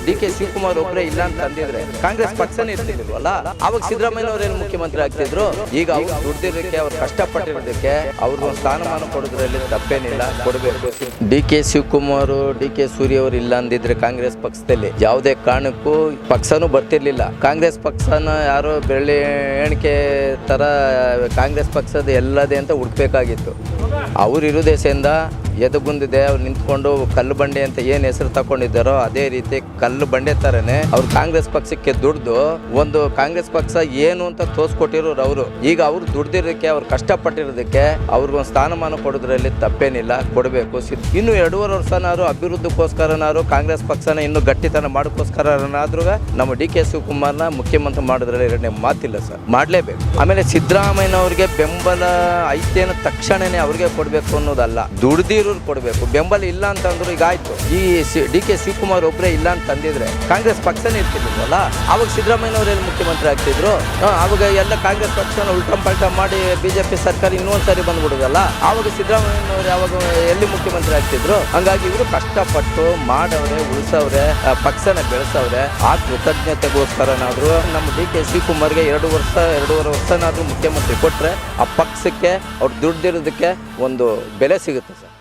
D K Shivakumar ಒಬ್ಬರೇ ಇಲ್ಲ ಅಂತ ಅಂದಿದ್ರೆ ಕಾಂಗ್ರೆಸ್ ಪಕ್ಷನೇ ಇರ್ತಿಲ್ವಲ್ಲ. ಅವಾಗ ಸಿದ್ದರಾಮಯ್ಯ ಅವರೇನು ಮುಖ್ಯಮಂತ್ರಿ ಆಗ್ತಿದ್ರು. ಈಗ ಅವ್ರು ದುಡ್ದಿರೋದಕ್ಕೆ, ಅವ್ರು ಕಷ್ಟಪಟ್ಟಿರೋದಕ್ಕೆ ಅವ್ರಿಗೊಂದು ಸ್ಥಾನಮಾನ ಕೊಡೋದ್ರಲ್ಲಿ ತಪ್ಪೇನಿಲ್ಲ, ಕೊಡಬೇಕು. D K Shivakumar, D K Surya ಅವರು ಇಲ್ಲ ಅಂದಿದ್ರೆ ಕಾಂಗ್ರೆಸ್ ಪಕ್ಷದಲ್ಲಿ ಯಾವುದೇ ಕಾರಣಕ್ಕೂ ಪಕ್ಷನೂ ಬರ್ತಿರ್ಲಿಲ್ಲ. ಕಾಂಗ್ರೆಸ್ ಪಕ್ಷನ ಯಾರೋ ಬೆಳ್ಳಿ ಎಣಿಕೆ ತರ ಕಾಂಗ್ರೆಸ್ ಪಕ್ಷದ ಎಲ್ಲದೇ ಅಂತ ಹುಡ್ಬೇಕಾಗಿತ್ತು. ಅವ್ರು ಇರೋ ದೇಶದಿಂದ ಎದಗುಂದಿದೆ. ಅವ್ರು ನಿಂತ್ಕೊಂಡು ಕಲ್ಲು ಬಂಡೆ ಅಂತ ಏನು ಹೆಸರು ತಗೊಂಡಿದ್ದಾರೋ ಅದೇ ರೀತಿ ಕಲ್ಲು ಬಂಡೆ ತರನೇ ಅವ್ರು ಕಾಂಗ್ರೆಸ್ ಪಕ್ಷಕ್ಕೆ ದುಡ್ದು ಒಂದು ಕಾಂಗ್ರೆಸ್ ಪಕ್ಷ ಏನು ಅಂತ ತೋರಿಸ್ಕೊಟ್ಟಿರೋರು ಅವರು. ಈಗ ಅವ್ರು ದುಡ್ದಿರೋದಕ್ಕೆ, ಅವ್ರು ಕಷ್ಟಪಟ್ಟಿರೋದಕ್ಕೆ ಅವ್ರಿಗೊಂದು ಸ್ಥಾನಮಾನ ಕೊಡೋದ್ರಲ್ಲಿ ತಪ್ಪೇನಿಲ್ಲ, ಕೊಡಬೇಕು. ಇನ್ನು 2.5 ವರ್ಷನಾದ್ರು ಅಭಿವೃದ್ಧಿಗೋಸ್ಕರನಾದ್ರು ಕಾಂಗ್ರೆಸ್ ಪಕ್ಷನ ಇನ್ನು ಗಟ್ಟಿತನ ಮಾಡೋಕ್ಕೋಸ್ಕರನಾದ್ರೂ ನಮ್ಮ ಡಿ ಕೆ ಶಿವಕುಮಾರ್ನ ಮುಖ್ಯಮಂತ್ರಿ ಮಾಡೋದ್ರಲ್ಲಿ ಎರಡನೇ ಮಾತಿಲ್ಲ ಸರ್, ಮಾಡಲೇಬೇಕು. ಆಮೇಲೆ ಸಿದ್ದರಾಮಯ್ಯನವ್ರಿಗೆ ಬೆಂಬಲ ಐತೇನ ತಕ್ಷಣನೇ ಅವ್ರಿಗೆ ಕೊಡಬೇಕು ಅನ್ನೋದಲ್ಲ, ದುಡ್ದಿರೋರು ಕೊಡಬೇಕು. ಬೆಂಬಲ ಇಲ್ಲ ಅಂತಂದ್ರು ಈಗ ಆಯ್ತು, ಈ ಡಿ ಕೆ ಶಿವಕುಮಾರ್ ಒಬ್ಬರೇ ಇಲ್ಲ ಅಂತ ಅಂದಿದ್ರೆ ಕಾಂಗ್ರೆಸ್ ಪಕ್ಷನೇ ಇರ್ತಿಲ್ವಲ್ಲ. ಅವಾಗ ಸಿದ್ದರಾಮಯ್ಯನವರೇನು ಮುಖ್ಯಮಂತ್ರಿ ಆಗ್ತಿದ್ರು. ಅವಾಗ ಎಲ್ಲ ಕಾಂಗ್ರೆಸ್ ಪಕ್ಷನ ಉಲ್ಟಂ ಪಲ್ಟಂ ಮಾಡಿ ಬಿಜೆಪಿ ಸರ್ಕಾರ ಇನ್ನೊಂದು ಸಾರಿ ಬಂದ್ಬಿಡುದಲ್ಲ. ಆವಾಗ ಸಿದ್ದರಾಮಯ್ಯನವರು ಯಾವಾಗ ಎಲ್ಲಿ ಮುಖ್ಯಮಂತ್ರಿ ಆಗ್ತಿದ್ರು. ಹಂಗಾಗಿ ಇವರು ಕಷ್ಟಪಟ್ಟು ಮಾಡವ್ರೆ, ಉಳಿಸವ್ರೆ, ಪಕ್ಷನ ಬೆಳೆಸವ್ರೆ. ಆ ಕೃತಜ್ಞತೆಗೋಸ್ಕರನಾದ್ರು ನಮ್ಮ ಡಿ ಕೆ ಶಿವಕುಮಾರ್ಗೆ 2.5 ವರ್ಷನಾದ್ರೂ ಮುಖ್ಯಮಂತ್ರಿ ಕೊಟ್ರೆ ಆ ಪಕ್ಷಕ್ಕೆ ಅವ್ರು ದುಡ್ದಿರೋದಕ್ಕೆ ಒಂದು ಬೆಲೆ ಸಿಗುತ್ತೆ ಸರ್.